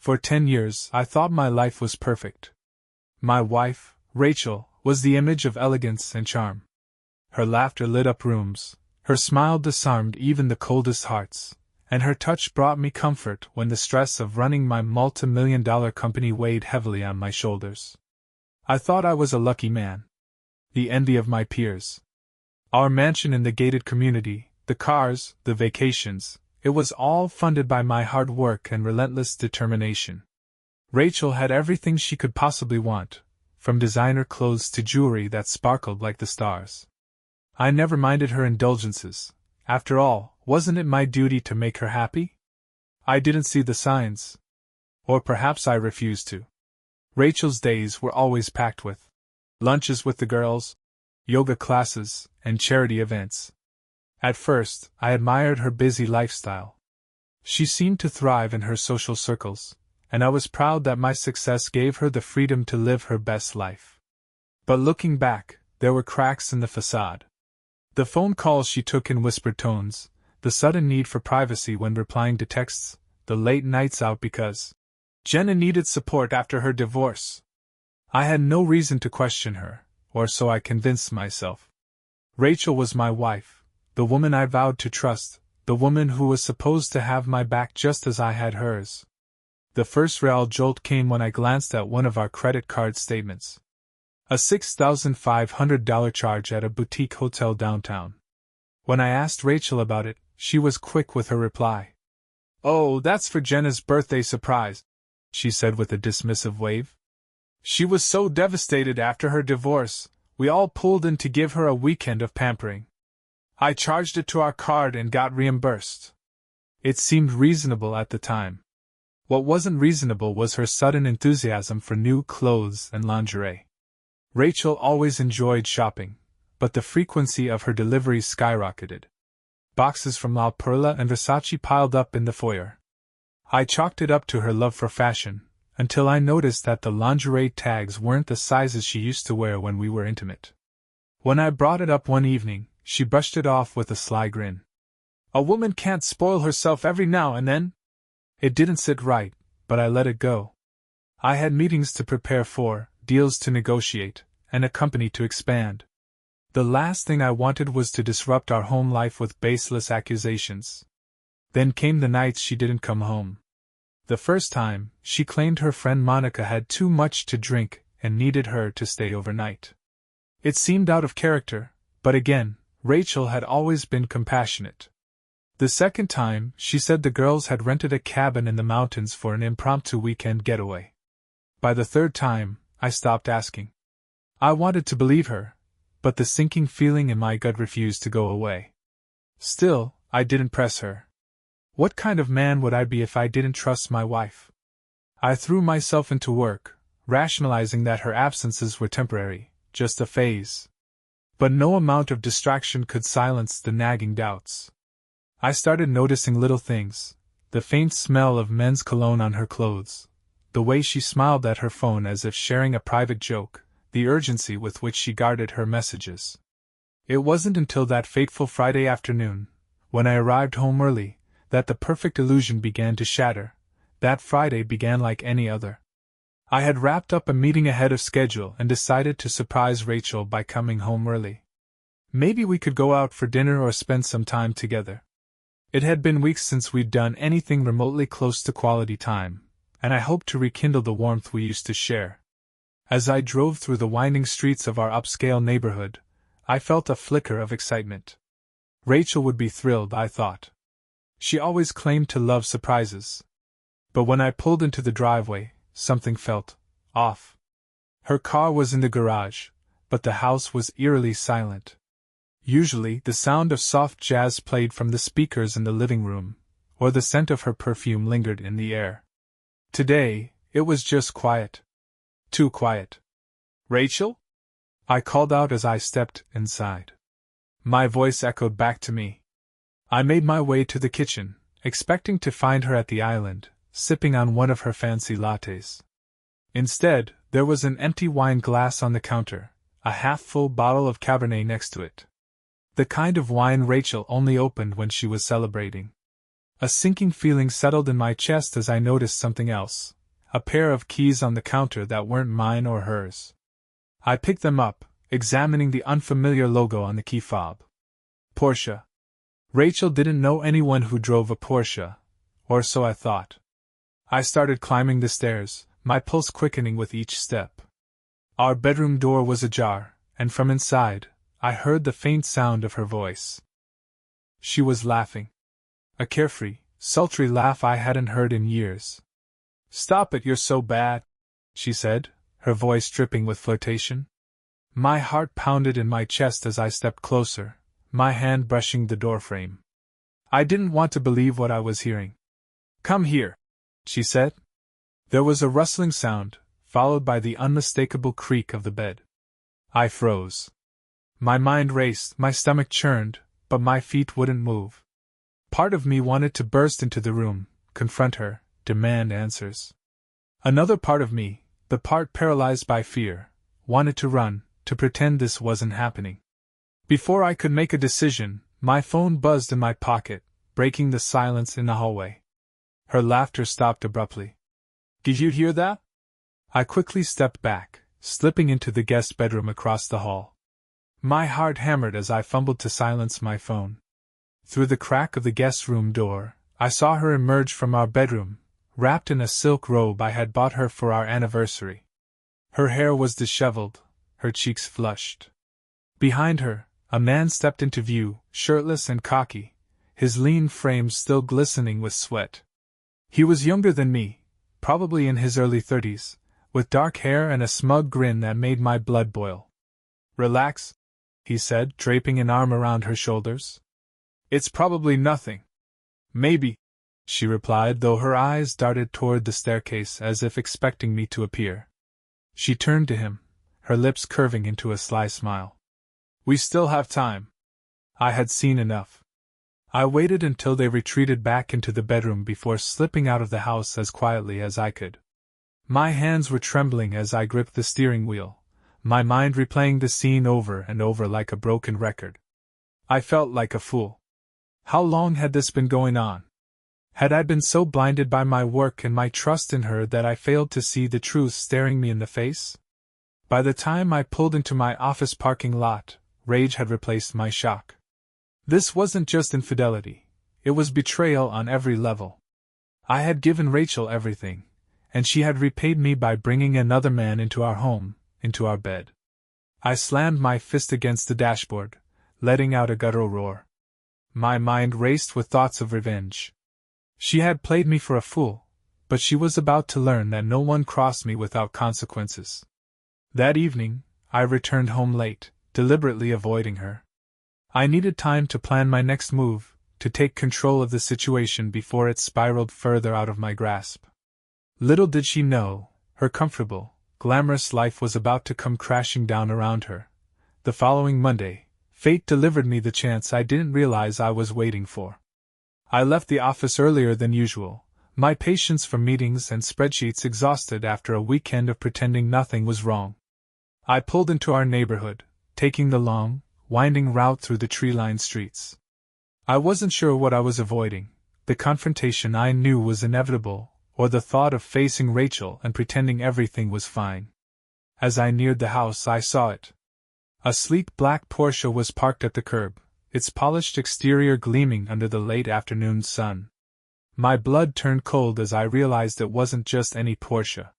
For 10 years, I thought my life was perfect. My wife, Rachel, was the image of elegance and charm. Her laughter lit up rooms, her smile disarmed even the coldest hearts, and her touch brought me comfort when the stress of running my multi-million-dollar company weighed heavily on my shoulders. I thought I was a lucky man, the envy of my peers. Our mansion in the gated community, the cars, the vacations, it was all funded by my hard work and relentless determination. Rachel had everything she could possibly want, from designer clothes to jewelry that sparkled like the stars. I never minded her indulgences. After all, wasn't it my duty to make her happy? I didn't see the signs. Or perhaps I refused to. Rachel's days were always packed with lunches with the girls, yoga classes, and charity events. At first, I admired her busy lifestyle. She seemed to thrive in her social circles, and I was proud that my success gave her the freedom to live her best life. But looking back, there were cracks in the facade. The phone calls she took in whispered tones, the sudden need for privacy when replying to texts, the late nights out because Jenna needed support after her divorce. I had no reason to question her, or so I convinced myself. Rachel was my wife, the woman I vowed to trust, the woman who was supposed to have my back just as I had hers. The first real jolt came when I glanced at one of our credit card statements. A $6,500 charge at a boutique hotel downtown. When I asked Rachel about it, she was quick with her reply. "Oh, that's for Jenna's birthday surprise," she said with a dismissive wave. "She was so devastated after her divorce, we all pulled in to give her a weekend of pampering. I charged it to our card and got reimbursed." It seemed reasonable at the time. What wasn't reasonable was her sudden enthusiasm for new clothes and lingerie. Rachel always enjoyed shopping, but the frequency of her deliveries skyrocketed. Boxes from La Perla and Versace piled up in the foyer. I chalked it up to her love for fashion, until I noticed that the lingerie tags weren't the sizes she used to wear when we were intimate. When I brought it up one evening, she brushed it off with a sly grin. "A woman can't spoil herself every now and then." It didn't sit right, but I let it go. I had meetings to prepare for, deals to negotiate, and a company to expand. The last thing I wanted was to disrupt our home life with baseless accusations. Then came the nights she didn't come home. The first time, she claimed her friend Monica had too much to drink and needed her to stay overnight. It seemed out of character, but again, Rachel had always been compassionate. The second time, she said the girls had rented a cabin in the mountains for an impromptu weekend getaway. By the third time, I stopped asking. I wanted to believe her, but the sinking feeling in my gut refused to go away. Still, I didn't press her. What kind of man would I be if I didn't trust my wife? I threw myself into work, rationalizing that her absences were temporary, just a phase. But no amount of distraction could silence the nagging doubts. I started noticing little things, the faint smell of men's cologne on her clothes, the way she smiled at her phone as if sharing a private joke, the urgency with which she guarded her messages. It wasn't until that fateful Friday afternoon, when I arrived home early, that the perfect illusion began to shatter. That Friday began like any other. I had wrapped up a meeting ahead of schedule and decided to surprise Rachel by coming home early. Maybe we could go out for dinner or spend some time together. It had been weeks since we'd done anything remotely close to quality time, and I hoped to rekindle the warmth we used to share. As I drove through the winding streets of our upscale neighborhood, I felt a flicker of excitement. Rachel would be thrilled, I thought. She always claimed to love surprises. But when I pulled into the driveway, something felt off. Her car was in the garage, but the house was eerily silent. Usually, the sound of soft jazz played from the speakers in the living room, or the scent of her perfume lingered in the air. Today, it was just quiet. Too quiet. "Rachel?" I called out as I stepped inside. My voice echoed back to me. I made my way to the kitchen, expecting to find her at the island, sipping on one of her fancy lattes. Instead, there was an empty wine glass on the counter, a half-full bottle of Cabernet next to it. The kind of wine Rachel only opened when she was celebrating. A sinking feeling settled in my chest as I noticed something else. A pair of keys on the counter that weren't mine or hers. I picked them up, examining the unfamiliar logo on the key fob. Porsche. Rachel didn't know anyone who drove a Porsche, or so I thought. I started climbing the stairs, my pulse quickening with each step. Our bedroom door was ajar, and from inside, I heard the faint sound of her voice. She was laughing. A carefree, sultry laugh I hadn't heard in years. "Stop it, you're so bad," she said, her voice dripping with flirtation. My heart pounded in my chest as I stepped closer, my hand brushing the doorframe. I didn't want to believe what I was hearing. "Come here," she said. There was a rustling sound, followed by the unmistakable creak of the bed. I froze. My mind raced, my stomach churned, but my feet wouldn't move. Part of me wanted to burst into the room, confront her, demand answers. Another part of me, the part paralyzed by fear, wanted to run, to pretend this wasn't happening. Before I could make a decision, my phone buzzed in my pocket, breaking the silence in the hallway. Her laughter stopped abruptly. "Did you hear that?" I quickly stepped back, slipping into the guest bedroom across the hall. My heart hammered as I fumbled to silence my phone. Through the crack of the guest room door, I saw her emerge from our bedroom, wrapped in a silk robe I had bought her for our anniversary. Her hair was disheveled, her cheeks flushed. Behind her, a man stepped into view, shirtless and cocky, his lean frame still glistening with sweat. He was younger than me, probably in his early 30s, with dark hair and a smug grin that made my blood boil. "Relax," he said, draping an arm around her shoulders. "It's probably nothing." "Maybe," she replied, though her eyes darted toward the staircase as if expecting me to appear. She turned to him, her lips curving into a sly smile. "We still have time." I had seen enough. I waited until they retreated back into the bedroom before slipping out of the house as quietly as I could. My hands were trembling as I gripped the steering wheel, my mind replaying the scene over and over like a broken record. I felt like a fool. How long had this been going on? Had I been so blinded by my work and my trust in her that I failed to see the truth staring me in the face? By the time I pulled into my office parking lot, rage had replaced my shock. This wasn't just infidelity, it was betrayal on every level. I had given Rachel everything, and she had repaid me by bringing another man into our home, into our bed. I slammed my fist against the dashboard, letting out a guttural roar. My mind raced with thoughts of revenge. She had played me for a fool, but she was about to learn that no one crossed me without consequences. That evening, I returned home late, deliberately avoiding her. I needed time to plan my next move, to take control of the situation before it spiraled further out of my grasp. Little did she know, her comfortable, glamorous life was about to come crashing down around her. The following Monday, fate delivered me the chance I didn't realize I was waiting for. I left the office earlier than usual, my patience for meetings and spreadsheets exhausted after a weekend of pretending nothing was wrong. I pulled into our neighborhood, taking the long, winding route through the tree-lined streets. I wasn't sure what I was avoiding, the confrontation I knew was inevitable, or the thought of facing Rachel and pretending everything was fine. As I neared the house, I saw it. A sleek black Porsche was parked at the curb, its polished exterior gleaming under the late afternoon sun. My blood turned cold as I realized it wasn't just any Porsche.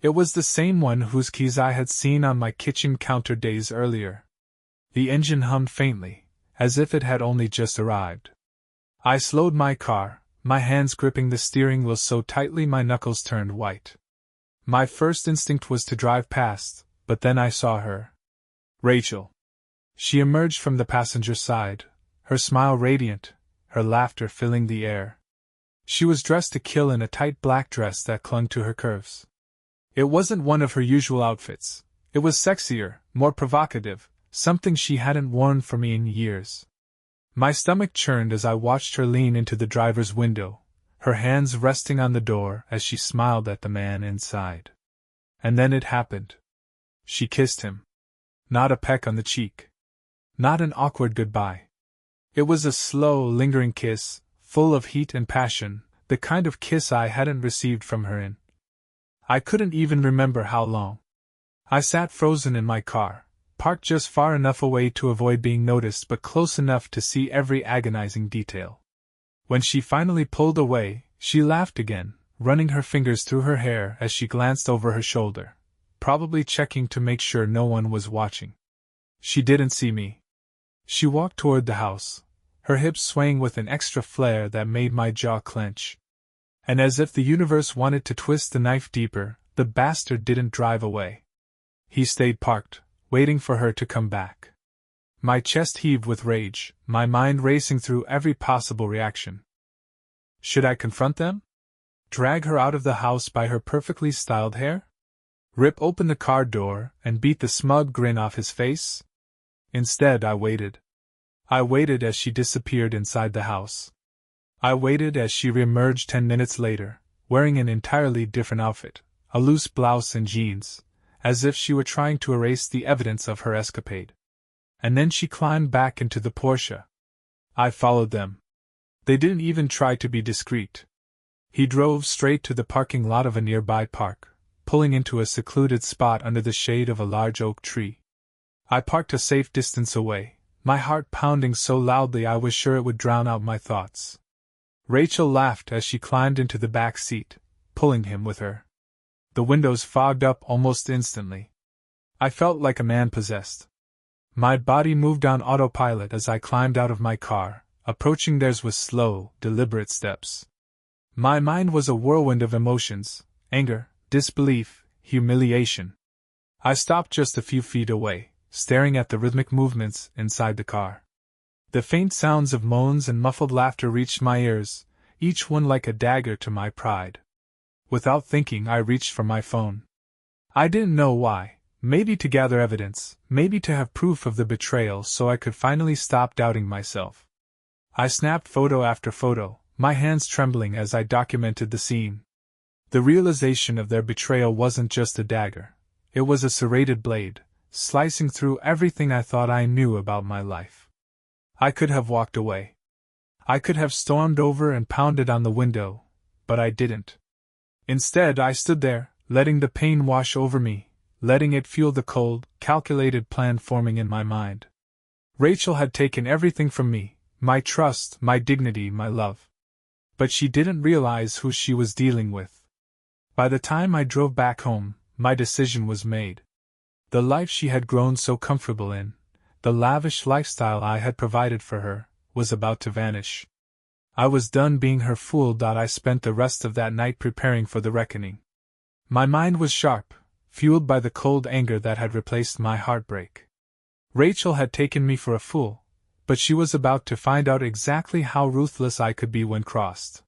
It was the same one whose keys I had seen on my kitchen counter days earlier. The engine hummed faintly, as if it had only just arrived. I slowed my car, my hands gripping the steering wheel so tightly my knuckles turned white. My first instinct was to drive past, but then I saw her. Rachel. She emerged from the passenger side, her smile radiant, her laughter filling the air. She was dressed to kill in a tight black dress that clung to her curves. It wasn't one of her usual outfits. It was sexier, more provocative, something she hadn't worn for me in years. My stomach churned as I watched her lean into the driver's window, her hands resting on the door as she smiled at the man inside. And then it happened. She kissed him. Not a peck on the cheek. Not an awkward goodbye. It was a slow, lingering kiss, full of heat and passion, the kind of kiss I hadn't received from her in I couldn't even remember how long. I sat frozen in my car, parked just far enough away to avoid being noticed but close enough to see every agonizing detail. When she finally pulled away, she laughed again, running her fingers through her hair as she glanced over her shoulder, probably checking to make sure no one was watching. She didn't see me. She walked toward the house, her hips swaying with an extra flair that made my jaw clench. And as if the universe wanted to twist the knife deeper, the bastard didn't drive away. He stayed parked, waiting for her to come back. My chest heaved with rage, my mind racing through every possible reaction. Should I confront them? Drag her out of the house by her perfectly styled hair? Rip open the car door and beat the smug grin off his face? Instead, I waited. I waited as she disappeared inside the house. I waited as she reemerged 10 minutes later, wearing an entirely different outfit, a loose blouse and jeans, as if she were trying to erase the evidence of her escapade. And then she climbed back into the Porsche. I followed them. They didn't even try to be discreet. He drove straight to the parking lot of a nearby park, pulling into a secluded spot under the shade of a large oak tree. I parked a safe distance away, my heart pounding so loudly I was sure it would drown out my thoughts. Rachel laughed as she climbed into the back seat, pulling him with her. The windows fogged up almost instantly. I felt like a man possessed. My body moved on autopilot as I climbed out of my car, approaching theirs with slow, deliberate steps. My mind was a whirlwind of emotions: anger, disbelief, humiliation. I stopped just a few feet away, staring at the rhythmic movements inside the car. The faint sounds of moans and muffled laughter reached my ears, each one like a dagger to my pride. Without thinking, I reached for my phone. I didn't know why, maybe to gather evidence, maybe to have proof of the betrayal so I could finally stop doubting myself. I snapped photo after photo, my hands trembling as I documented the scene. The realization of their betrayal wasn't just a dagger, it was a serrated blade, slicing through everything I thought I knew about my life. I could have walked away. I could have stormed over and pounded on the window, but I didn't. Instead, I stood there, letting the pain wash over me, letting it fuel the cold, calculated plan forming in my mind. Rachel had taken everything from me, my trust, my dignity, my love. But she didn't realize who she was dealing with. By the time I drove back home, my decision was made. The life she had grown so comfortable in, the lavish lifestyle I had provided for her, was about to vanish. I was done being her fool. I spent the rest of that night preparing for the reckoning. My mind was sharp, fueled by the cold anger that had replaced my heartbreak. Rachel had taken me for a fool, but she was about to find out exactly how ruthless I could be when crossed.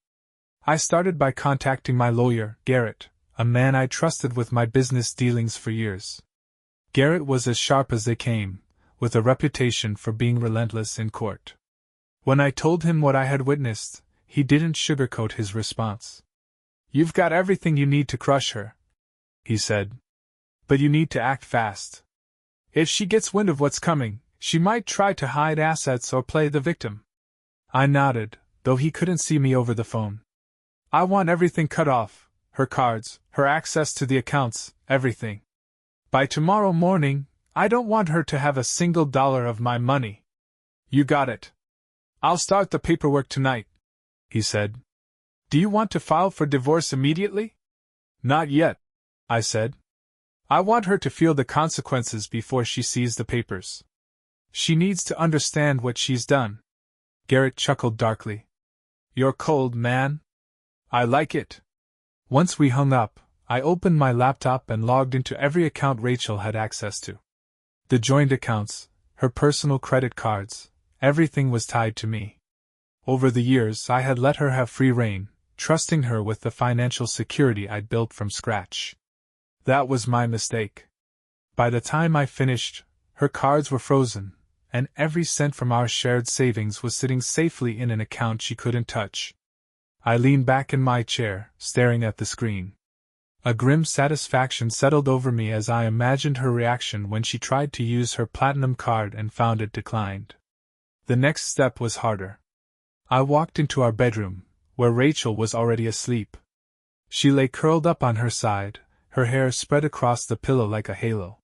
I started by contacting my lawyer, Garrett, a man I trusted with my business dealings for years. Garrett was as sharp as they came, with a reputation for being relentless in court. When I told him what I had witnessed, he didn't sugarcoat his response. "You've got everything you need to crush her," he said. "But you need to act fast. If she gets wind of what's coming, she might try to hide assets or play the victim." I nodded, though he couldn't see me over the phone. "I want everything cut off, her cards, her access to the accounts, everything. By tomorrow morning, I don't want her to have a single dollar of my money." "You got it. I'll start the paperwork tonight," he said. "Do you want to file for divorce immediately?" "Not yet," I said. "I want her to feel the consequences before she sees the papers. She needs to understand what she's done." Garrett chuckled darkly. "You're cold, man. I like it." Once we hung up, I opened my laptop and logged into every account Rachel had access to. The joint accounts, her personal credit cards, everything was tied to me. Over the years, I had let her have free rein, trusting her with the financial security I'd built from scratch. That was my mistake. By the time I finished, her cards were frozen, and every cent from our shared savings was sitting safely in an account she couldn't touch. I leaned back in my chair, staring at the screen. A grim satisfaction settled over me as I imagined her reaction when she tried to use her platinum card and found it declined. The next step was harder. I walked into our bedroom, where Rachel was already asleep. She lay curled up on her side, her hair spread across the pillow like a halo.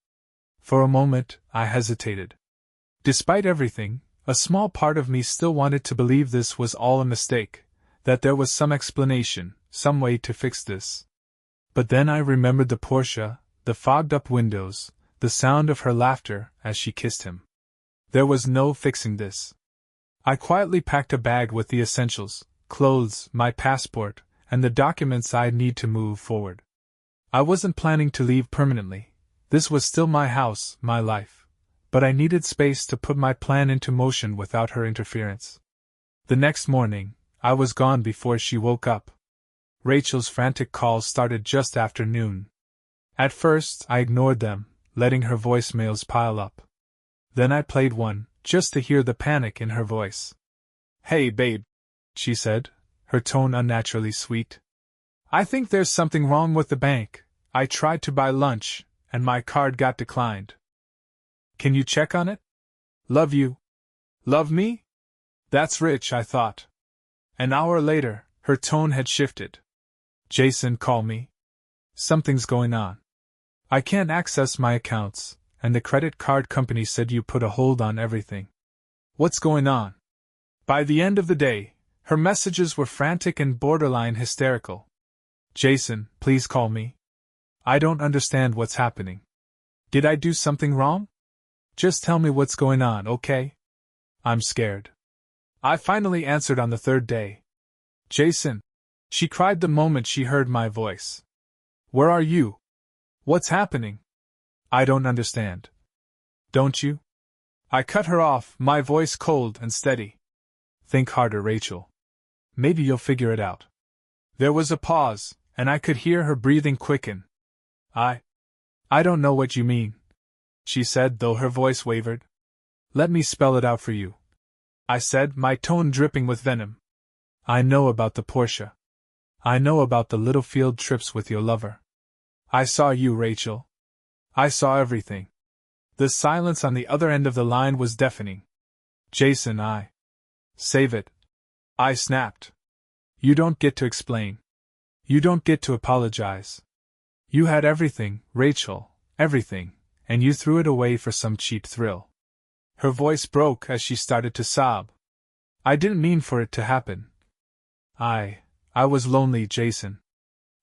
For a moment, I hesitated. Despite everything, a small part of me still wanted to believe this was all a mistake, that there was some explanation, some way to fix this. But then I remembered the Porsche, the fogged-up windows, the sound of her laughter as she kissed him. There was no fixing this. I quietly packed a bag with the essentials, clothes, my passport, and the documents I'd need to move forward. I wasn't planning to leave permanently. This was still my house, my life. But I needed space to put my plan into motion without her interference. The next morning, I was gone before she woke up. Rachel's frantic calls started just after noon. At first, I ignored them, letting her voicemails pile up. Then I played one, just to hear the panic in her voice. "Hey, babe," she said, her tone unnaturally sweet. "I think there's something wrong with the bank. I tried to buy lunch, and my card got declined. Can you check on it? Love you." Love me? That's rich, I thought. An hour later, her tone had shifted. "Jason, call me. Something's going on. I can't access my accounts, and the credit card company said you put a hold on everything. What's going on?" By the end of the day, her messages were frantic and borderline hysterical. "Jason, please call me. I don't understand what's happening. Did I do something wrong? Just tell me what's going on, okay? I'm scared." I finally answered on the third day. "Jason," she cried the moment she heard my voice. "Where are you? What's happening? I don't understand." "Don't you?" I cut her off, my voice cold and steady. "Think harder, Rachel. Maybe you'll figure it out." There was a pause, and I could hear her breathing quicken. I don't know what you mean," she said, though her voice wavered. "Let me spell it out for you," I said, my tone dripping with venom. "I know about the Porsche. I know about the little field trips with your lover. I saw you, Rachel. I saw everything." The silence on the other end of the line was deafening. "Jason, Save it," I snapped. "You don't get to explain. You don't get to apologize. You had everything, Rachel, everything, and you threw it away for some cheap thrill." Her voice broke as she started to sob. "I didn't mean for it to happen. I was lonely, Jason.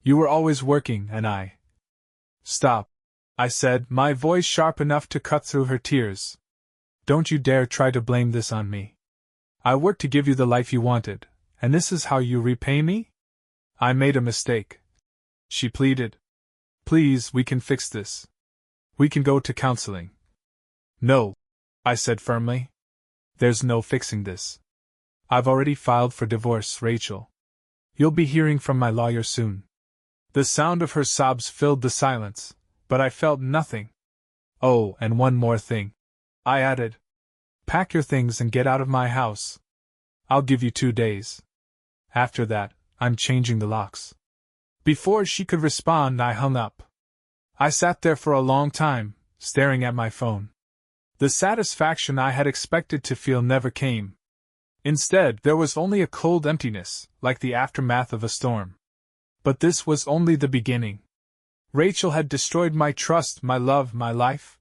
You were always working, and Stop," I said, my voice sharp enough to cut through her tears. "Don't you dare try to blame this on me. I worked to give you the life you wanted, and this is how you repay me? I made a mistake," she pleaded. "Please, we can fix this. We can go to counseling." "No," I said firmly. "There's no fixing this. I've already filed for divorce, Rachel. You'll be hearing from my lawyer soon." The sound of her sobs filled the silence, but I felt nothing. "Oh, and one more thing," I added. "Pack your things and get out of my house. I'll give you 2 days. After that, I'm changing the locks." Before she could respond, I hung up. I sat there for a long time, staring at my phone. The satisfaction I had expected to feel never came. Instead, there was only a cold emptiness, like the aftermath of a storm. But this was only the beginning. Rachel had destroyed my trust, my love, my life.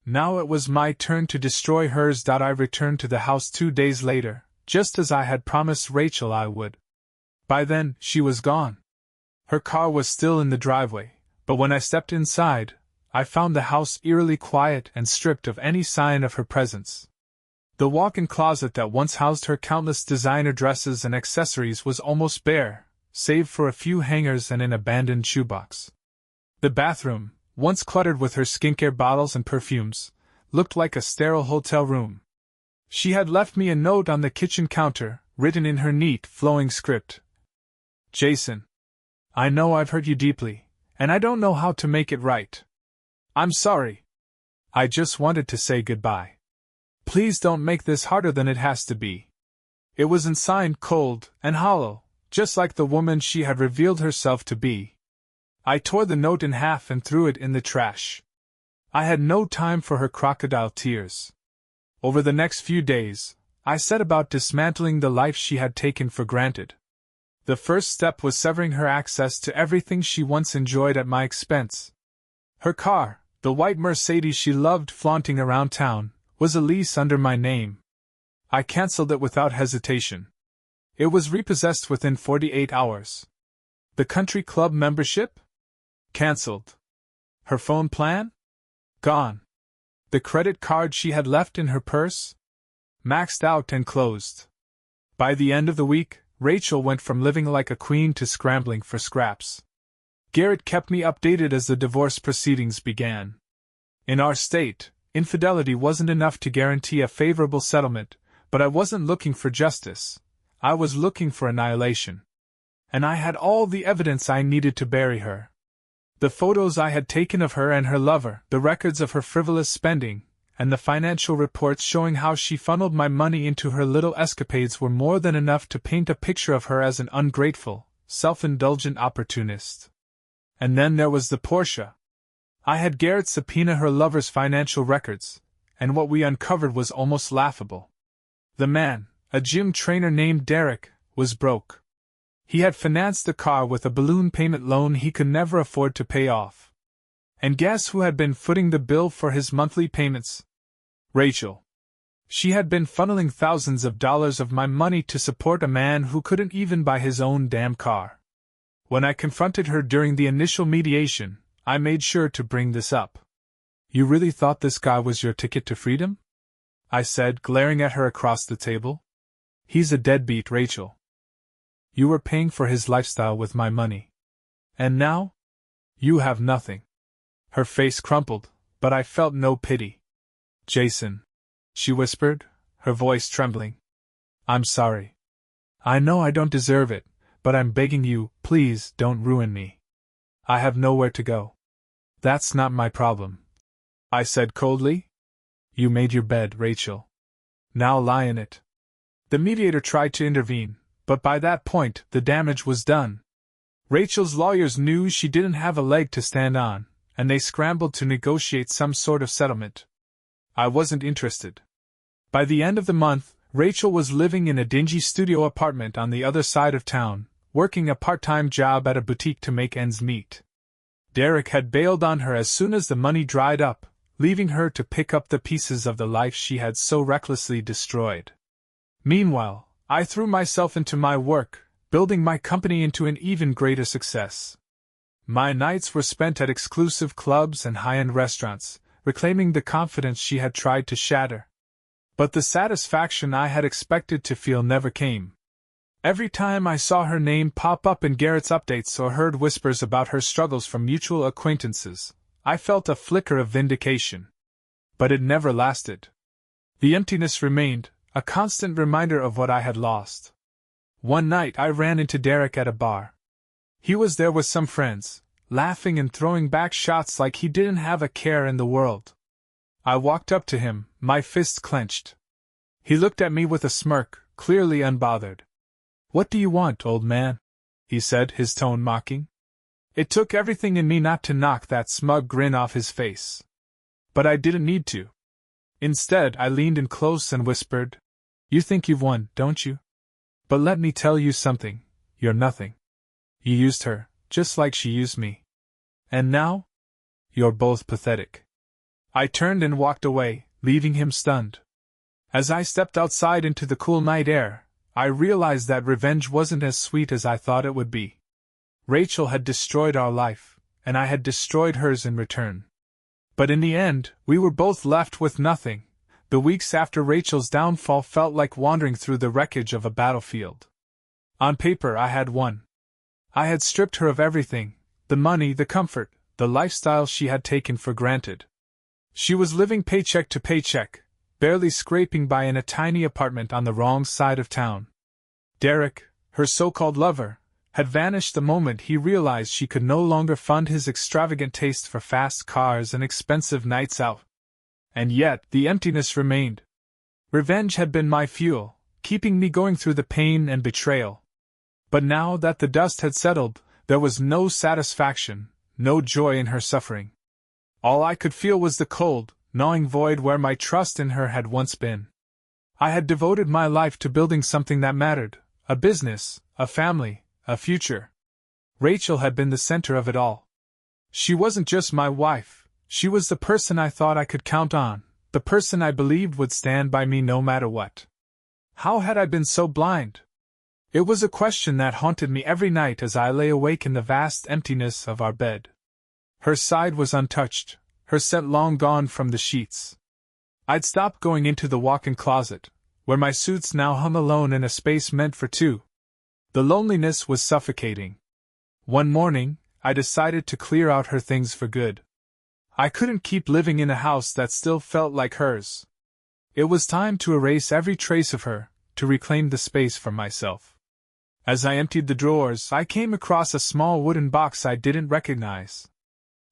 Now it was my turn to destroy hers. I returned to the house 2 days later, just as I had promised Rachel I would. By then, she was gone. Her car was still in the driveway, but when I stepped inside, I found the house eerily quiet and stripped of any sign of her presence. The walk-in closet that once housed her countless designer dresses and accessories was almost bare, save for a few hangers and an abandoned shoebox. The bathroom, once cluttered with her skincare bottles and perfumes, looked like a sterile hotel room. She had left me a note on the kitchen counter, written in her neat, flowing script. "Jason, I know I've hurt you deeply, and I don't know how to make it right. I'm sorry. I just wanted to say goodbye. Please don't make this harder than it has to be." It was signed cold and hollow, just like the woman she had revealed herself to be. I tore the note in half and threw it in the trash. I had no time for her crocodile tears. Over the next few days, I set about dismantling the life she had taken for granted. The first step was severing her access to everything she once enjoyed at my expense. Her car, the white Mercedes she loved flaunting around town, was a lease under my name. I cancelled it without hesitation. It was repossessed within 48 hours. The country club membership? Cancelled. Her phone plan? Gone. The credit card she had left in her purse? Maxed out and closed. By the end of the week, Rachel went from living like a queen to scrambling for scraps. Garrett kept me updated as the divorce proceedings began. In our state, infidelity wasn't enough to guarantee a favorable settlement, but I wasn't looking for justice. I was looking for annihilation. And I had all the evidence I needed to bury her. The photos I had taken of her and her lover, the records of her frivolous spending, and the financial reports showing how she funneled my money into her little escapades were more than enough to paint a picture of her as an ungrateful, self-indulgent opportunist. And then there was the Porsche. I had Garrett subpoena her lover's financial records, and what we uncovered was almost laughable. The man, a gym trainer named Derek, was broke. He had financed the car with a balloon payment loan he could never afford to pay off. And guess who had been footing the bill for his monthly payments? Rachel. She had been funneling thousands of dollars of my money to support a man who couldn't even buy his own damn car. When I confronted her during the initial mediation, I made sure to bring this up. You really thought this guy was your ticket to freedom? I said, glaring at her across the table. He's a deadbeat, Rachel. You were paying for his lifestyle with my money. And now? You have nothing. Her face crumpled, but I felt no pity. Jason, she whispered, her voice trembling. I'm sorry. I know I don't deserve it, but I'm begging you, please don't ruin me. I have nowhere to go. That's not my problem, I said coldly. You made your bed, Rachel. Now lie in it. The mediator tried to intervene, but by that point the damage was done. Rachel's lawyers knew she didn't have a leg to stand on, and they scrambled to negotiate some sort of settlement. I wasn't interested. By the end of the month, Rachel was living in a dingy studio apartment on the other side of town, working a part-time job at a boutique to make ends meet. Derek had bailed on her as soon as the money dried up, leaving her to pick up the pieces of the life she had so recklessly destroyed. Meanwhile, I threw myself into my work, building my company into an even greater success. My nights were spent at exclusive clubs and high-end restaurants, reclaiming the confidence she had tried to shatter. But the satisfaction I had expected to feel never came. Every time I saw her name pop up in Garrett's updates or heard whispers about her struggles from mutual acquaintances, I felt a flicker of vindication. But it never lasted. The emptiness remained, a constant reminder of what I had lost. One night I ran into Derek at a bar. He was there with some friends, laughing and throwing back shots like he didn't have a care in the world. I walked up to him, my fists clenched. He looked at me with a smirk, clearly unbothered. What do you want, old man? He said, his tone mocking. It took everything in me not to knock that smug grin off his face. But I didn't need to. Instead, I leaned in close and whispered, You think you've won, don't you? But let me tell you something, you're nothing. You used her, just like she used me. And now? You're both pathetic. I turned and walked away, leaving him stunned. As I stepped outside into the cool night air, I realized that revenge wasn't as sweet as I thought it would be. Rachel had destroyed our life, and I had destroyed hers in return. But in the end, we were both left with nothing. The weeks after Rachel's downfall felt like wandering through the wreckage of a battlefield. On paper, I had won. I had stripped her of everything, the money, the comfort, the lifestyle she had taken for granted. She was living paycheck to paycheck, barely scraping by in a tiny apartment on the wrong side of town. Derek, her so-called lover, had vanished the moment he realized she could no longer fund his extravagant taste for fast cars and expensive nights out. And yet, the emptiness remained. Revenge had been my fuel, keeping me going through the pain and betrayal. But now that the dust had settled, there was no satisfaction, no joy in her suffering. All I could feel was the cold, gnawing void where my trust in her had once been. I had devoted my life to building something that mattered, a business, a family, a future. Rachel had been the center of it all. She wasn't just my wife, she was the person I thought I could count on, the person I believed would stand by me no matter what. How had I been so blind? It was a question that haunted me every night as I lay awake in the vast emptiness of our bed. Her side was untouched, her scent long gone from the sheets. I'd stopped going into the walk-in closet, where my suits now hung alone in a space meant for two. The loneliness was suffocating. One morning, I decided to clear out her things for good. I couldn't keep living in a house that still felt like hers. It was time to erase every trace of her, to reclaim the space for myself. As I emptied the drawers, I came across a small wooden box I didn't recognize.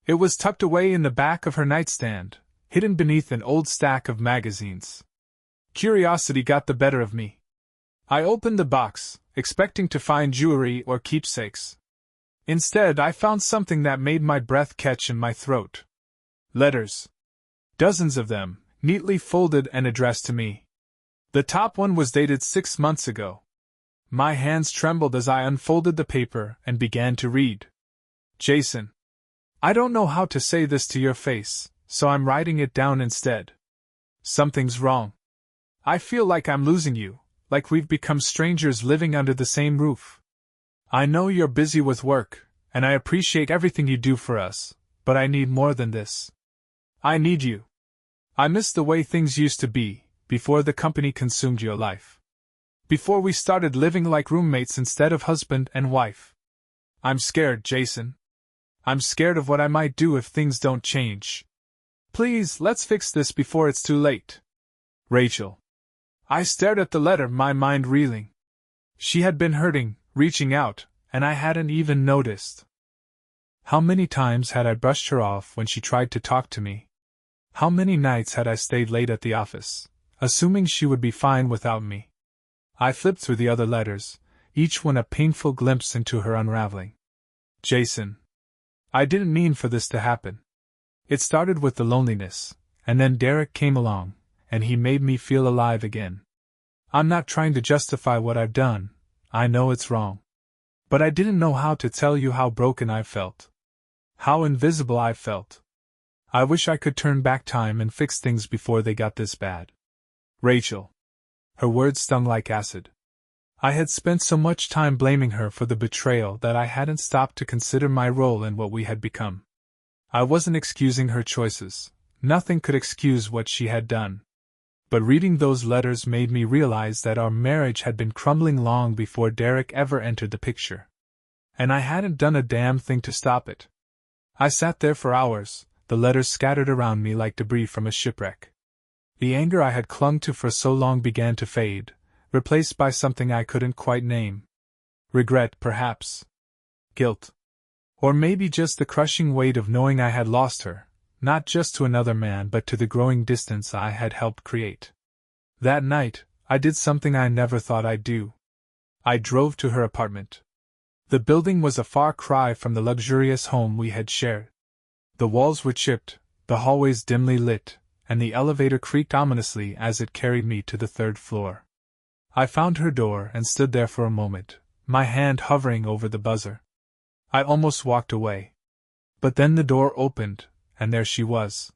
It was tucked away in the back of her nightstand, hidden beneath an old stack of magazines. Curiosity got the better of me. I opened the box, expecting to find jewelry or keepsakes. Instead, I found something that made my breath catch in my throat. Letters. Dozens of them, neatly folded and addressed to me. The top one was dated 6 months ago. My hands trembled as I unfolded the paper and began to read. Jason. I don't know how to say this to your face, so I'm writing it down instead. Something's wrong. I feel like I'm losing you, like we've become strangers living under the same roof. I know you're busy with work, and I appreciate everything you do for us, but I need more than this. I need you. I miss the way things used to be, before the company consumed your life. Before we started living like roommates instead of husband and wife. I'm scared, Jason. I'm scared of what I might do if things don't change. Please, let's fix this before it's too late. Rachel. I stared at the letter, my mind reeling. She had been hurting, reaching out, and I hadn't even noticed. How many times had I brushed her off when she tried to talk to me? How many nights had I stayed late at the office, assuming she would be fine without me? I flipped through the other letters, each one a painful glimpse into her unraveling. Jason. I didn't mean for this to happen. It started with the loneliness, and then Derek came along, and he made me feel alive again. I'm not trying to justify what I've done, I know it's wrong. But I didn't know how to tell you how broken I felt. How invisible I felt. I wish I could turn back time and fix things before they got this bad. Rachel. Her words stung like acid. I had spent so much time blaming her for the betrayal that I hadn't stopped to consider my role in what we had become. I wasn't excusing her choices. Nothing could excuse what she had done. But reading those letters made me realize that our marriage had been crumbling long before Derek ever entered the picture. And I hadn't done a damn thing to stop it. I sat there for hours, the letters scattered around me like debris from a shipwreck. The anger I had clung to for so long began to fade, replaced by something I couldn't quite name. Regret, perhaps. Guilt. Or maybe just the crushing weight of knowing I had lost her, not just to another man but to the growing distance I had helped create. That night, I did something I never thought I'd do. I drove to her apartment. The building was a far cry from the luxurious home we had shared. The walls were chipped, the hallways dimly lit, and the elevator creaked ominously as it carried me to the 3rd floor. I found her door and stood there for a moment, my hand hovering over the buzzer. I almost walked away. But then the door opened, and there she was.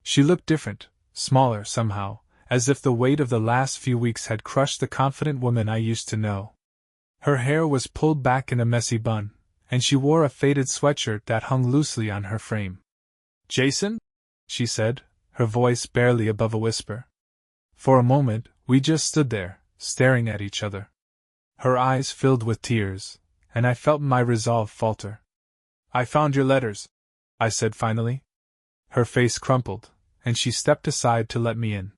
She looked different, smaller somehow, as if the weight of the last few weeks had crushed the confident woman I used to know. Her hair was pulled back in a messy bun, and she wore a faded sweatshirt that hung loosely on her frame. Jason? She said, her voice barely above a whisper. For a moment, we just stood there, staring at each other. Her eyes filled with tears, and I felt my resolve falter. I found your letters, I said finally. Her face crumpled, and she stepped aside to let me in.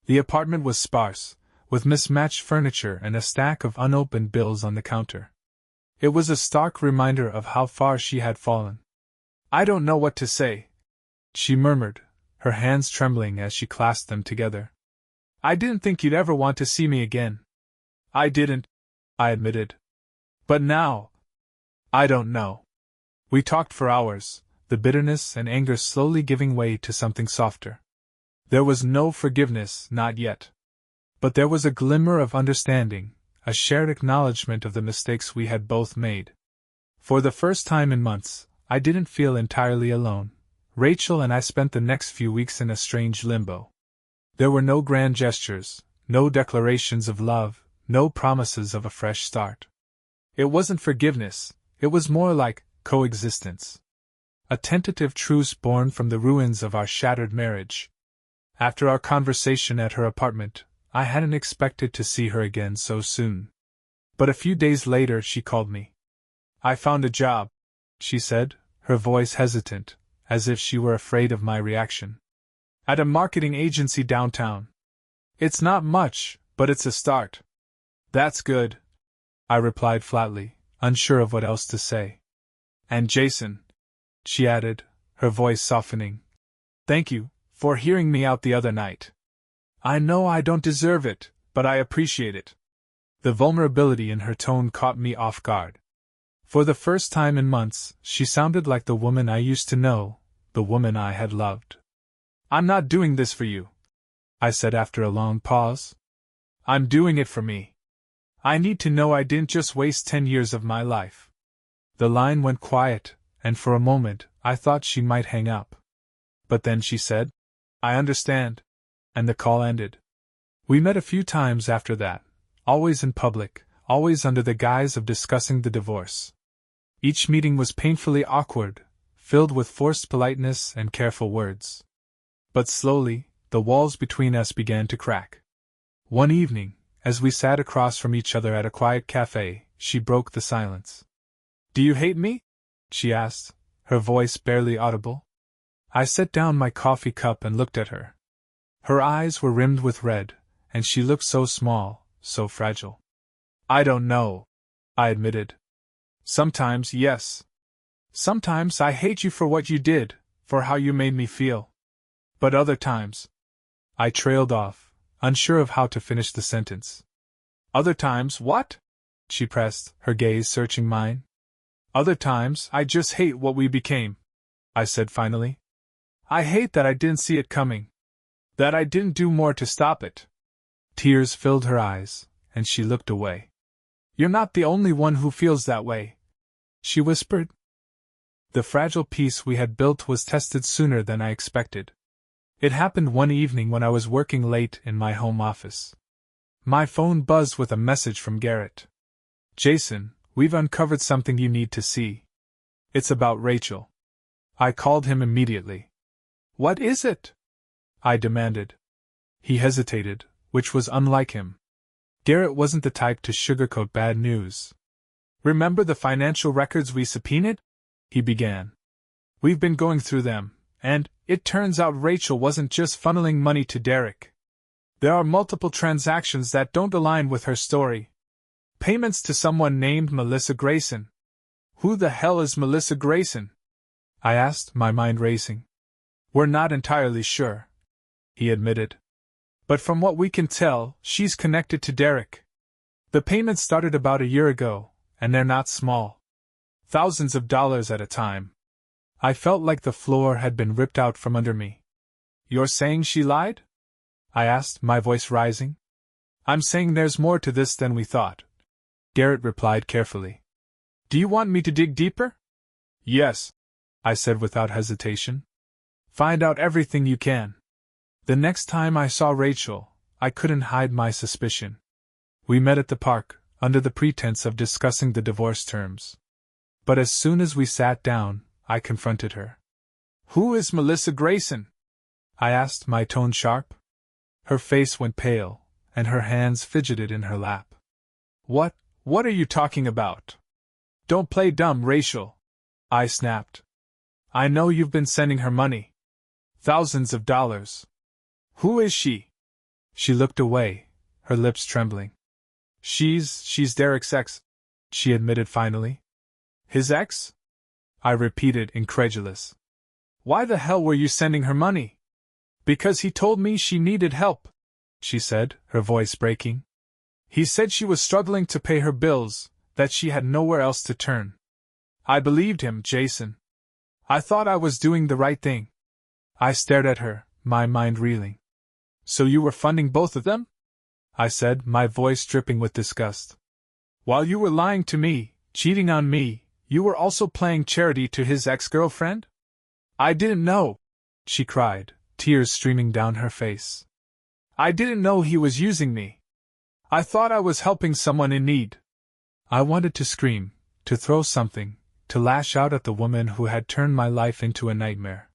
The apartment was sparse, with mismatched furniture and a stack of unopened bills on the counter. It was a stark reminder of how far she had fallen. I don't know what to say, she murmured, her hands trembling as she clasped them together. I didn't think you'd ever want to see me again. I didn't, I admitted. But now, I don't know. We talked for hours, the bitterness and anger slowly giving way to something softer. There was no forgiveness, not yet. But there was a glimmer of understanding, a shared acknowledgement of the mistakes we had both made. For the first time in months, I didn't feel entirely alone. Rachel and I spent the next few weeks in a strange limbo. There were no grand gestures, no declarations of love, no promises of a fresh start. It wasn't forgiveness, it was more like coexistence. A tentative truce born from the ruins of our shattered marriage. After our conversation at her apartment, I hadn't expected to see her again so soon. But a few days later she called me. "I found a job," she said, her voice hesitant, as if she were afraid of my reaction. "At a marketing agency downtown. It's not much, but it's a start." "That's good," I replied flatly, unsure of what else to say. "And Jason," she added, her voice softening. "Thank you for hearing me out the other night. I know I don't deserve it, but I appreciate it." The vulnerability in her tone caught me off guard. For the first time in months, she sounded like the woman I used to know, the woman I had loved. "I'm not doing this for you," I said after a long pause. "I'm doing it for me. I need to know I didn't just waste 10 years of my life." The line went quiet, and for a moment I thought she might hang up. But then she said, "I understand," and the call ended. We met a few times after that, always in public, always under the guise of discussing the divorce. Each meeting was painfully awkward, filled with forced politeness and careful words. But slowly, the walls between us began to crack. One evening, as we sat across from each other at a quiet cafe, she broke the silence. "Do you hate me?" she asked, her voice barely audible. I set down my coffee cup and looked at her. Her eyes were rimmed with red, and she looked so small, so fragile. "I don't know," I admitted. "Sometimes, yes. Sometimes I hate you for what you did, for how you made me feel. But other times—" I trailed off, unsure of how to finish the sentence. "Other times, what?" she pressed, her gaze searching mine. "Other times, I just hate what we became," I said finally. "I hate that I didn't see it coming. That I didn't do more to stop it." Tears filled her eyes, and she looked away. "You're not the only one who feels that way," she whispered. The fragile peace we had built was tested sooner than I expected. It happened one evening when I was working late in my home office. My phone buzzed with a message from Garrett. "Jason, we've uncovered something you need to see. It's about Rachel." I called him immediately. "What is it?" I demanded. He hesitated, which was unlike him. Garrett wasn't the type to sugarcoat bad news. "Remember the financial records we subpoenaed?" he began. "We've been going through them, and it turns out Rachel wasn't just funneling money to Derek. There are multiple transactions that don't align with her story. Payments to someone named Melissa Grayson." "Who the hell is Melissa Grayson?" I asked, my mind racing. "We're not entirely sure," he admitted. "But from what we can tell, she's connected to Derek. The payments started about a year ago, and they're not small. Thousands of dollars at a time." I felt like the floor had been ripped out from under me. "You're saying she lied?" I asked, my voice rising. "I'm saying there's more to this than we thought," Garrett replied carefully. "Do you want me to dig deeper?" "Yes," I said without hesitation. "Find out everything you can." The next time I saw Rachel, I couldn't hide my suspicion. We met at the park, under the pretense of discussing the divorce terms. But as soon as we sat down, I confronted her. "Who is Melissa Grayson?" I asked, my tone sharp. Her face went pale, and her hands fidgeted in her lap. What are you talking about?" "Don't play dumb, Rachel," I snapped. "I know you've been sending her money. Thousands of dollars. Who is she?" She looked away, her lips trembling. She's Derek's ex," she admitted finally. "His ex?" I repeated, incredulous. "Why the hell were you sending her money?" "Because he told me she needed help," she said, her voice breaking. "He said she was struggling to pay her bills, that she had nowhere else to turn. I believed him, Jason. I thought I was doing the right thing." I stared at her, my mind reeling. "So you were funding both of them?" I said, my voice dripping with disgust. While you were lying to me, cheating on me, you were also playing charity to his ex-girlfriend? I didn't know, she cried, tears streaming down her face. I didn't know he was using me. I thought I was helping someone in need. I wanted to scream, to throw something, to lash out at the woman who had turned my life into a nightmare.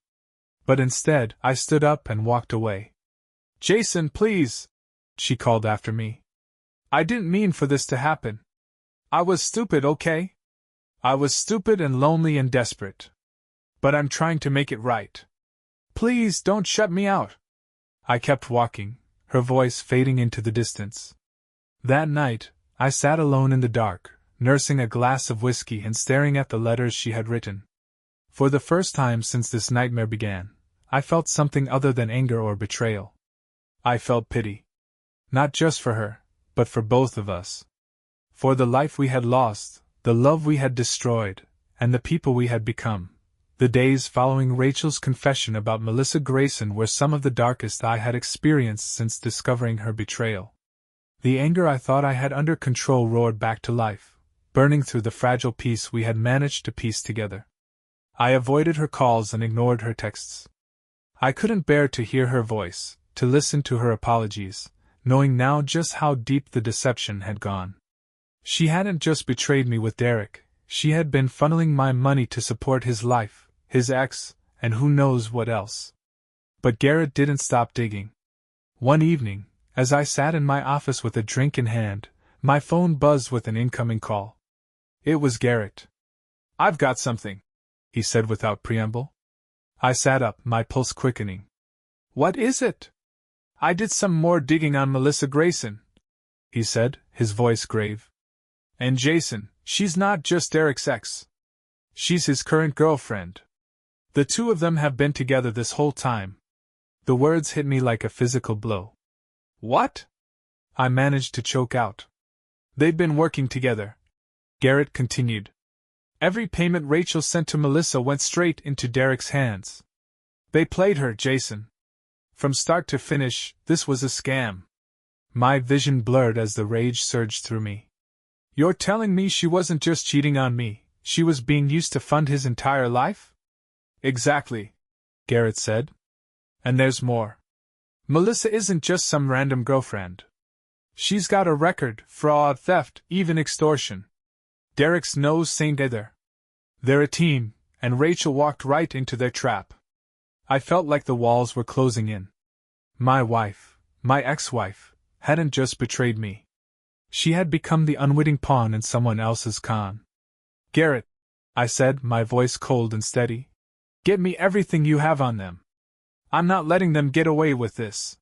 But instead, I stood up and walked away. Jason, please, she called after me. I didn't mean for this to happen. I was stupid, okay? I was stupid and lonely and desperate. But I'm trying to make it right. Please don't shut me out. I kept walking, her voice fading into the distance. That night, I sat alone in the dark, nursing a glass of whiskey and staring at the letters she had written. For the first time since this nightmare began, I felt something other than anger or betrayal. I felt pity. Not just for her, but for both of us. For the life we had lost, the love we had destroyed, and the people we had become. The days following Rachel's confession about Melissa Grayson were some of the darkest I had experienced since discovering her betrayal. The anger I thought I had under control roared back to life, burning through the fragile peace we had managed to piece together. I avoided her calls and ignored her texts. I couldn't bear to hear her voice, to listen to her apologies, knowing now just how deep the deception had gone. She hadn't just betrayed me with Derek, she had been funneling my money to support his life, his ex, and who knows what else. But Garrett didn't stop digging. One evening, as I sat in my office with a drink in hand, my phone buzzed with an incoming call. It was Garrett. I've got something, he said without preamble. I sat up, my pulse quickening. What is it? I did some more digging on Melissa Grayson, he said, his voice grave. And Jason, she's not just Derek's ex. She's his current girlfriend. The two of them have been together this whole time. The words hit me like a physical blow. What? I managed to choke out. They've been working together, Garrett continued. Every payment Rachel sent to Melissa went straight into Derek's hands. They played her, Jason. From start to finish, this was a scam. My vision blurred as the rage surged through me. You're telling me she wasn't just cheating on me, she was being used to fund his entire life? Exactly, Garrett said. And there's more. Melissa isn't just some random girlfriend. She's got a record, fraud, theft, even extortion. Derek's no saint either. They're a team, and Rachel walked right into their trap. I felt like the walls were closing in. My wife, my ex-wife, hadn't just betrayed me. She had become the unwitting pawn in someone else's con. Garrett, I said, my voice cold and steady. Get me everything you have on them. I'm not letting them get away with this.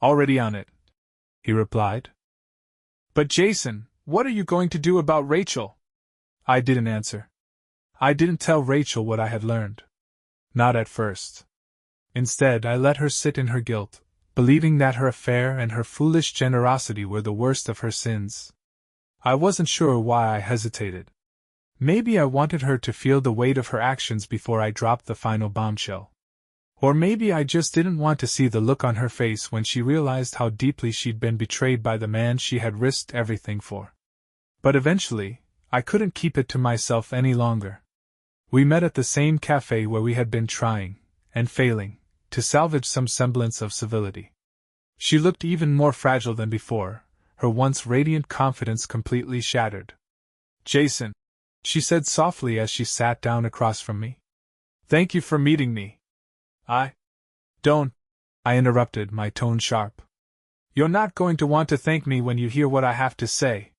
Already on it, he replied. But Jason, what are you going to do about Rachel? I didn't answer. I didn't tell Rachel what I had learned. Not at first. Instead, I let her sit in her guilt, believing that her affair and her foolish generosity were the worst of her sins. I wasn't sure why I hesitated. Maybe I wanted her to feel the weight of her actions before I dropped the final bombshell. Or maybe I just didn't want to see the look on her face when she realized how deeply she'd been betrayed by the man she had risked everything for. But eventually, I couldn't keep it to myself any longer. We met at the same cafe where we had been trying, and failing, to salvage some semblance of civility. She looked even more fragile than before, her once radiant confidence completely shattered. Jason, she said softly as she sat down across from me. Thank you for meeting me. Don't, I interrupted, my tone sharp. You're not going to want to thank me when you hear what I have to say.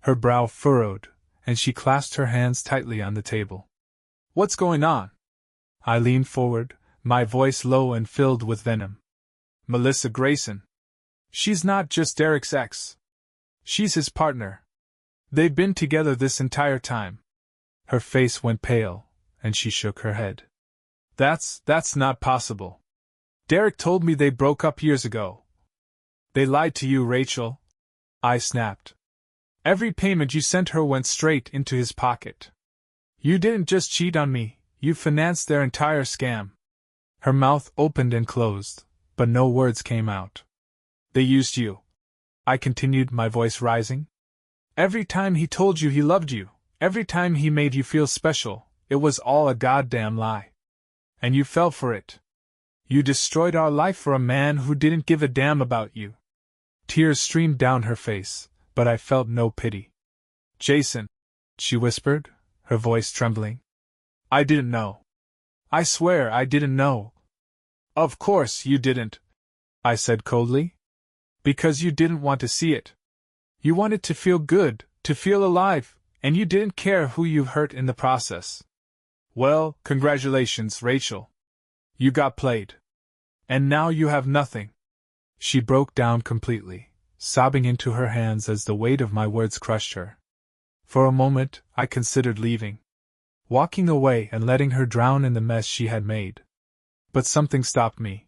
Her brow furrowed, and she clasped her hands tightly on the table. What's going on? I leaned forward, my voice low and filled with venom. Melissa Grayson. She's not just Derek's ex. She's his partner. They've been together this entire time. Her face went pale, and she shook her head. That's not possible. Derek told me they broke up years ago. They lied to you, Rachel. I snapped. Every payment you sent her went straight into his pocket. You didn't just cheat on me, you financed their entire scam. Her mouth opened and closed, but no words came out. They used you. I continued, my voice rising. Every time he told you he loved you, every time he made you feel special, it was all a goddamn lie. And you fell for it. You destroyed our life for a man who didn't give a damn about you. Tears streamed down her face, but I felt no pity. Jason, she whispered, her voice trembling. I didn't know. I swear I didn't know. Of course you didn't, I said coldly. Because you didn't want to see it. You wanted to feel good, to feel alive, and you didn't care who you hurt in the process. Well, congratulations, Rachel. You got played. And now you have nothing. She broke down completely, sobbing into her hands as the weight of my words crushed her. For a moment, I considered leaving, walking away and letting her drown in the mess she had made. But something stopped me.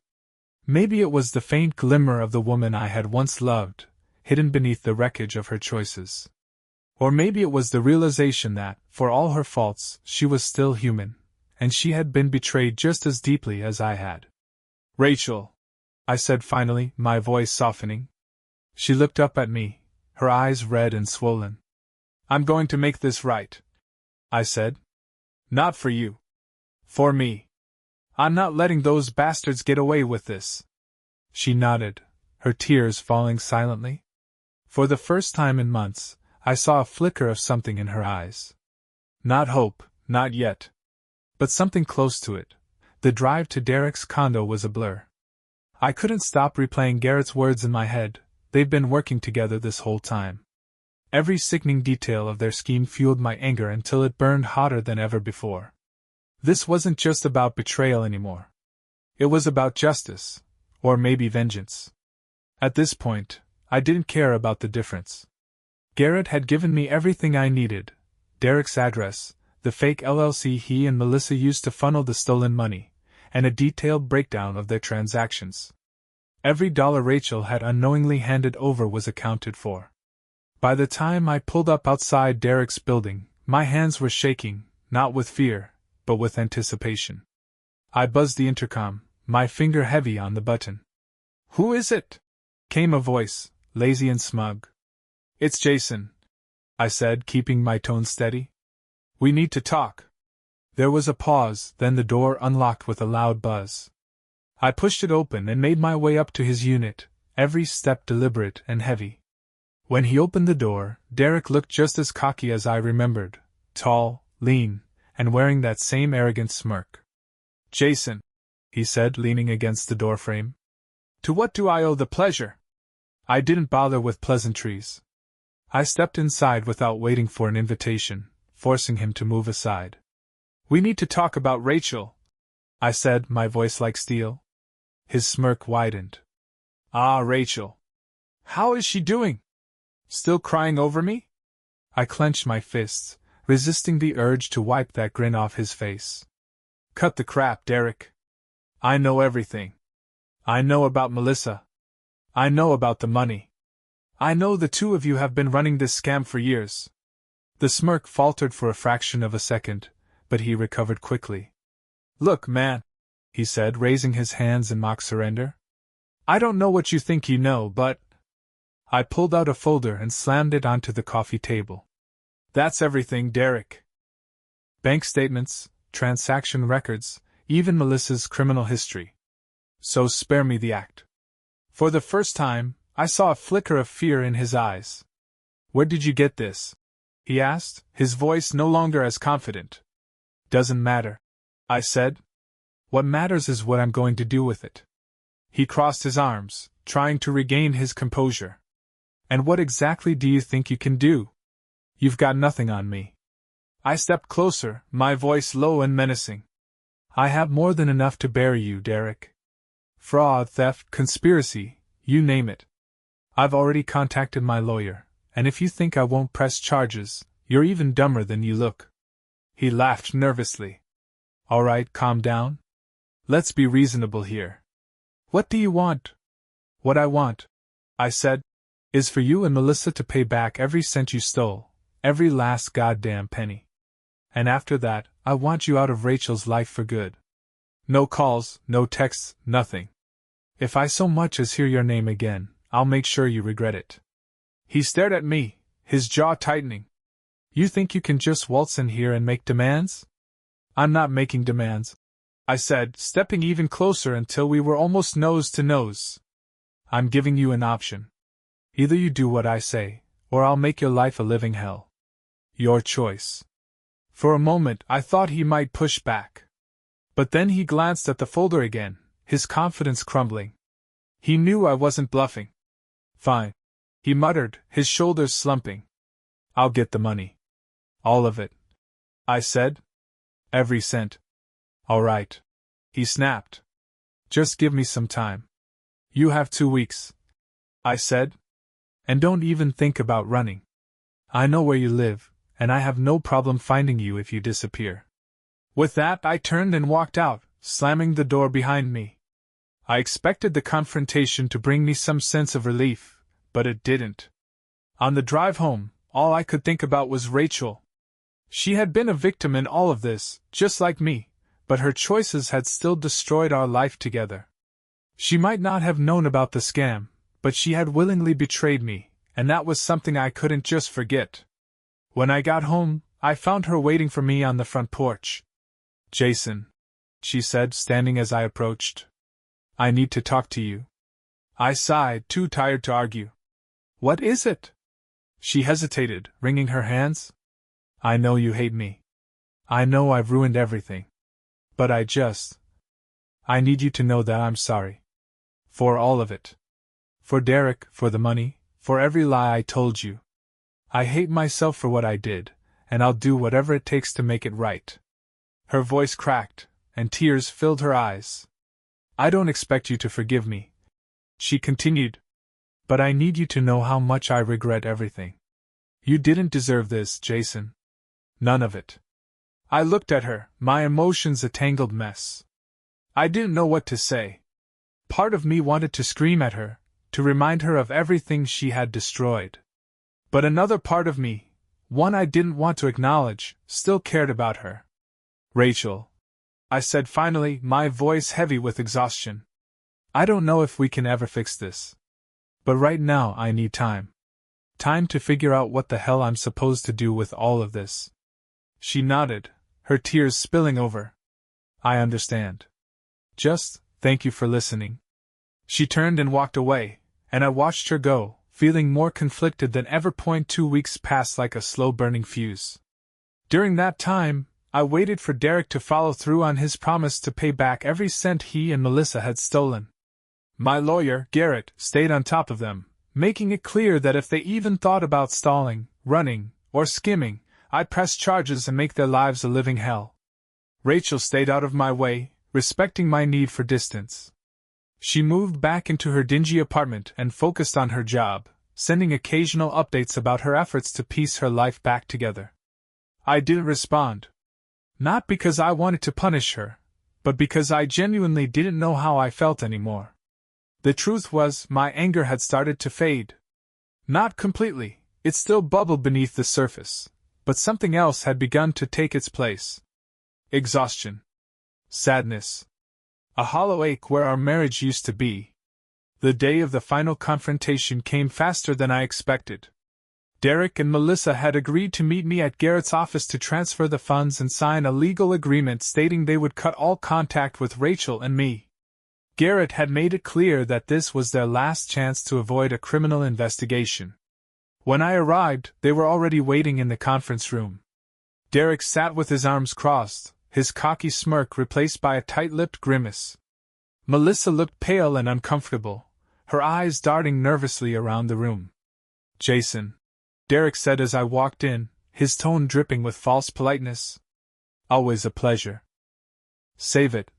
Maybe it was the faint glimmer of the woman I had once loved, hidden beneath the wreckage of her choices. Or maybe it was the realization that, for all her faults, she was still human, and she had been betrayed just as deeply as I had. Rachel, I said finally, my voice softening. She looked up at me, her eyes red and swollen. I'm going to make this right, I said. Not for you. For me. I'm not letting those bastards get away with this. She nodded, her tears falling silently. For the first time in months, I saw a flicker of something in her eyes. Not hope, not yet. But something close to it. The drive to Derek's condo was a blur. I couldn't stop replaying Garrett's words in my head. They've been working together this whole time. Every sickening detail of their scheme fueled my anger until it burned hotter than ever before. This wasn't just about betrayal anymore. It was about justice, or maybe vengeance. At this point, I didn't care about the difference. Garrett had given me everything I needed: Derek's address, the fake LLC he and Melissa used to funnel the stolen money, and a detailed breakdown of their transactions. Every dollar Rachel had unknowingly handed over was accounted for. By the time I pulled up outside Derek's building, my hands were shaking, not with fear, but with anticipation. I buzzed the intercom, my finger heavy on the button. "Who is it?" came a voice, lazy and smug. "It's Jason," I said, keeping my tone steady. "We need to talk." There was a pause, then the door unlocked with a loud buzz. I pushed it open and made my way up to his unit, every step deliberate and heavy. When he opened the door, Derek looked just as cocky as I remembered, tall, lean, and wearing that same arrogant smirk. "Jason," he said, leaning against the doorframe. "To what do I owe the pleasure?" I didn't bother with pleasantries. I stepped inside without waiting for an invitation, forcing him to move aside. "We need to talk about Rachel," I said, my voice like steel. His smirk widened. "Ah, Rachel. How is she doing? Still crying over me?" I clenched my fists, resisting the urge to wipe that grin off his face. "Cut the crap, Derek. I know everything. I know about Melissa. I know about the money. I know the two of you have been running this scam for years." The smirk faltered for a fraction of a second, but he recovered quickly. "Look, man," he said, raising his hands in mock surrender. "I don't know what you think you know, but—" I pulled out a folder and slammed it onto the coffee table. "That's everything, Derek. Bank statements, transaction records, even Melissa's criminal history. So spare me the act." For the first time, I saw a flicker of fear in his eyes. "Where did you get this?" he asked, his voice no longer as confident. "Doesn't matter," I said. "What matters is what I'm going to do with it." He crossed his arms, trying to regain his composure. "And what exactly do you think you can do? You've got nothing on me." I stepped closer, my voice low and menacing. "I have more than enough to bury you, Derek. Fraud, theft, conspiracy, you name it. I've already contacted my lawyer, and if you think I won't press charges, you're even dumber than you look." He laughed nervously. "All right, calm down. Let's be reasonable here. What do you want?" "What I want," I said, "is for you and Melissa to pay back every cent you stole, every last goddamn penny. And after that, I want you out of Rachel's life for good. No calls, no texts, nothing. If I so much as hear your name again, I'll make sure you regret it." He stared at me, his jaw tightening. You think you can just waltz in here and make demands? I'm not making demands, I said, stepping even closer until we were almost nose to nose. I'm giving you an option. Either you do what I say, or I'll make your life a living hell. Your choice. For a moment I thought he might push back. But then he glanced at the folder again, his confidence crumbling. He knew I wasn't bluffing. Fine, he muttered, his shoulders slumping. I'll get the money. All of it, I said. Every cent. All right, he snapped. Just give me some time. You have 2 weeks, I said. And don't even think about running. I know where you live, and I have no problem finding you if you disappear. With that, I turned and walked out, slamming the door behind me. I expected the confrontation to bring me some sense of relief, but it didn't. On the drive home, all I could think about was Rachel. She had been a victim in all of this, just like me, but her choices had still destroyed our life together. She might not have known about the scam, but she had willingly betrayed me, and that was something I couldn't just forget. When I got home, I found her waiting for me on the front porch. Jason, she said, standing as I approached. I need to talk to you. I sighed, too tired to argue. What is it? She hesitated, wringing her hands. I know you hate me. I know I've ruined everything. But I need you to know that I'm sorry. For all of it. For Derek, for the money, for every lie I told you. I hate myself for what I did, and I'll do whatever it takes to make it right. Her voice cracked, and tears filled her eyes. I don't expect you to forgive me, she continued. But I need you to know how much I regret everything. You didn't deserve this, Jason. None of it. I looked at her, my emotions a tangled mess. I didn't know what to say. Part of me wanted to scream at her, to remind her of everything she had destroyed. But another part of me, one I didn't want to acknowledge, still cared about her. Rachel, I said finally, my voice heavy with exhaustion. I don't know if we can ever fix this. But right now I need time. Time to figure out what the hell I'm supposed to do with all of this. She nodded, her tears spilling over. I understand. Just, thank you for listening. She turned and walked away, and I watched her go, feeling more conflicted than ever. 2 weeks passed like a slow-burning fuse. During that time, I waited for Derek to follow through on his promise to pay back every cent he and Melissa had stolen. My lawyer, Garrett, stayed on top of them, making it clear that if they even thought about stalling, running, or skimming, I'd press charges and make their lives a living hell. Rachel stayed out of my way, respecting my need for distance. She moved back into her dingy apartment and focused on her job, sending occasional updates about her efforts to piece her life back together. I didn't respond. Not because I wanted to punish her, but because I genuinely didn't know how I felt anymore. The truth was, my anger had started to fade. Not completely, it still bubbled beneath the surface, but something else had begun to take its place. Exhaustion. Sadness. A hollow ache where our marriage used to be. The day of the final confrontation came faster than I expected. Derek and Melissa had agreed to meet me at Garrett's office to transfer the funds and sign a legal agreement stating they would cut all contact with Rachel and me. Garrett had made it clear that this was their last chance to avoid a criminal investigation. When I arrived, they were already waiting in the conference room. Derek sat with his arms crossed, his cocky smirk replaced by a tight-lipped grimace. Melissa looked pale and uncomfortable, her eyes darting nervously around the room. Jason, Derek said as I walked in, his tone dripping with false politeness. Always a pleasure. Save it,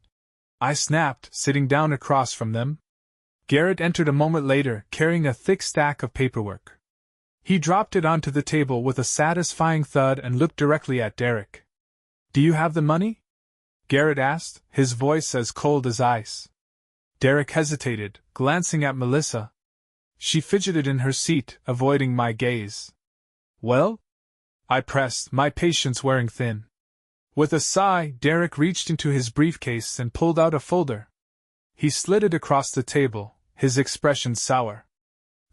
I snapped, sitting down across from them. Garrett entered a moment later, carrying a thick stack of paperwork. He dropped it onto the table with a satisfying thud and looked directly at Derek. Do you have the money? Garrett asked, his voice as cold as ice. Derek hesitated, glancing at Melissa. She fidgeted in her seat, avoiding my gaze. Well? I pressed, my patience wearing thin. With a sigh, Derek reached into his briefcase and pulled out a folder. He slid it across the table, his expression sour.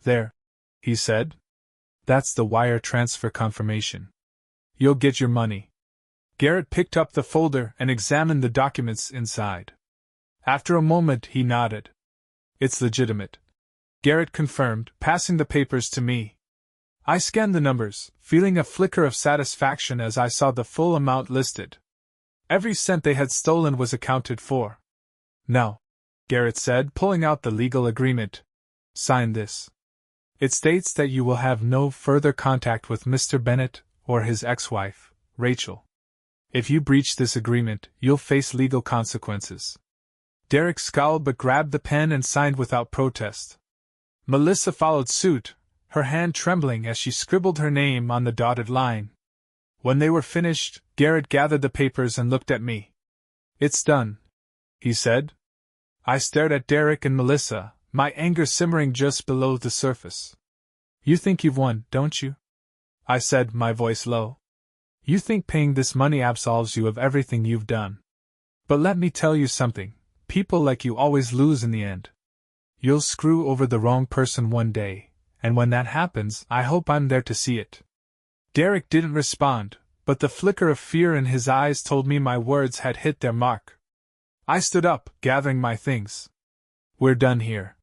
There, he said. That's the wire transfer confirmation. You'll get your money. Garrett picked up the folder and examined the documents inside. After a moment, he nodded. It's legitimate, Garrett confirmed, passing the papers to me. I scanned the numbers, feeling a flicker of satisfaction as I saw the full amount listed. Every cent they had stolen was accounted for. Now, Garrett said, pulling out the legal agreement. Sign this. It states that you will have no further contact with Mr. Bennett or his ex-wife, Rachel. If you breach this agreement, you'll face legal consequences. Derek scowled but grabbed the pen and signed without protest. Melissa followed suit, her hand trembling as she scribbled her name on the dotted line. When they were finished, Garrett gathered the papers and looked at me. It's done, he said. I stared at Derek and Melissa, my anger simmering just below the surface. You think you've won, don't you? I said, my voice low. You think paying this money absolves you of everything you've done. But let me tell you something, people like you always lose in the end. You'll screw over the wrong person one day, and when that happens, I hope I'm there to see it. Derek didn't respond, but the flicker of fear in his eyes told me my words had hit their mark. I stood up, gathering my things. We're done here,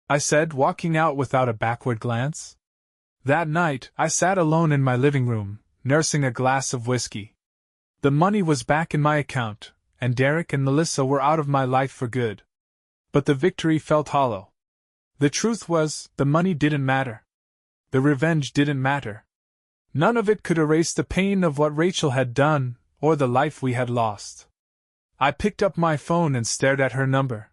I said, walking out without a backward glance. That night, I sat alone in my living room, nursing a glass of whiskey. The money was back in my account, and Derek and Melissa were out of my life for good. But the victory felt hollow. The truth was, the money didn't matter. The revenge didn't matter. None of it could erase the pain of what Rachel had done, or the life we had lost. I picked up my phone and stared at her number.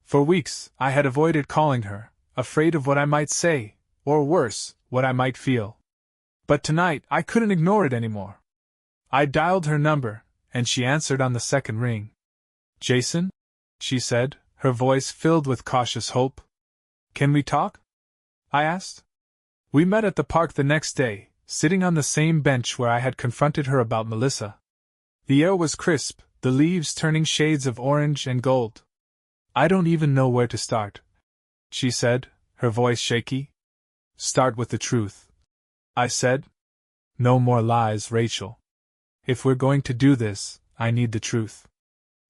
For weeks, I had avoided calling her, afraid of what I might say, or worse, what I might feel. But tonight, I couldn't ignore it anymore. I dialed her number, and she answered on the second ring. Jason? She said, her voice filled with cautious hope. Can we talk? I asked. We met at the park the next day, sitting on the same bench where I had confronted her about Melissa. The air was crisp, the leaves turning shades of orange and gold. I don't even know where to start, she said, her voice shaky. Start with the truth, I said. No more lies, Rachel. If we're going to do this, I need the truth.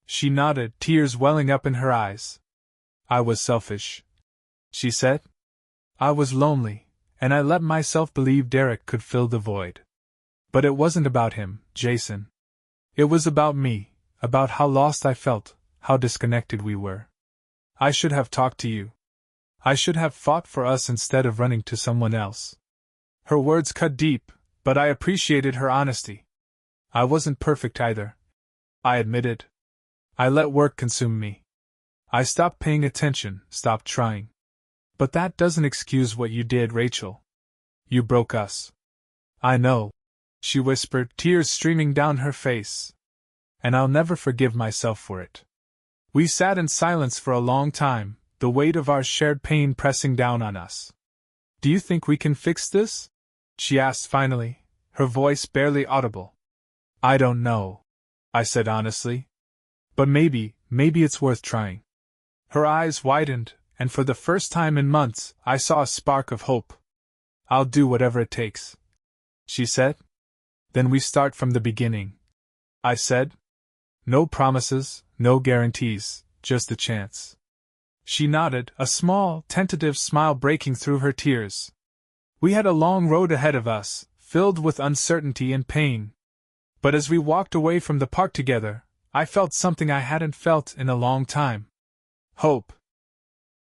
She nodded, tears welling up in her eyes. I was selfish, she said. I was lonely, and I let myself believe Derek could fill the void. But it wasn't about him, Jason. It was about me, about how lost I felt, how disconnected we were. I should have talked to you. I should have fought for us instead of running to someone else. Her words cut deep, but I appreciated her honesty. I wasn't perfect either, I admitted. I let work consume me. I stopped paying attention, stopped trying. But that doesn't excuse what you did, Rachel. You broke us. I know, she whispered, tears streaming down her face. And I'll never forgive myself for it. We sat in silence for a long time, the weight of our shared pain pressing down on us. Do you think we can fix this? She asked finally, her voice barely audible. I don't know, I said honestly. But maybe it's worth trying. Her eyes widened, and for the first time in months, I saw a spark of hope. I'll do whatever it takes, she said. Then we start from the beginning, I said. No promises, no guarantees, just a chance. She nodded, a small, tentative smile breaking through her tears. We had a long road ahead of us, filled with uncertainty and pain. But as we walked away from the park together, I felt something I hadn't felt in a long time. Hope.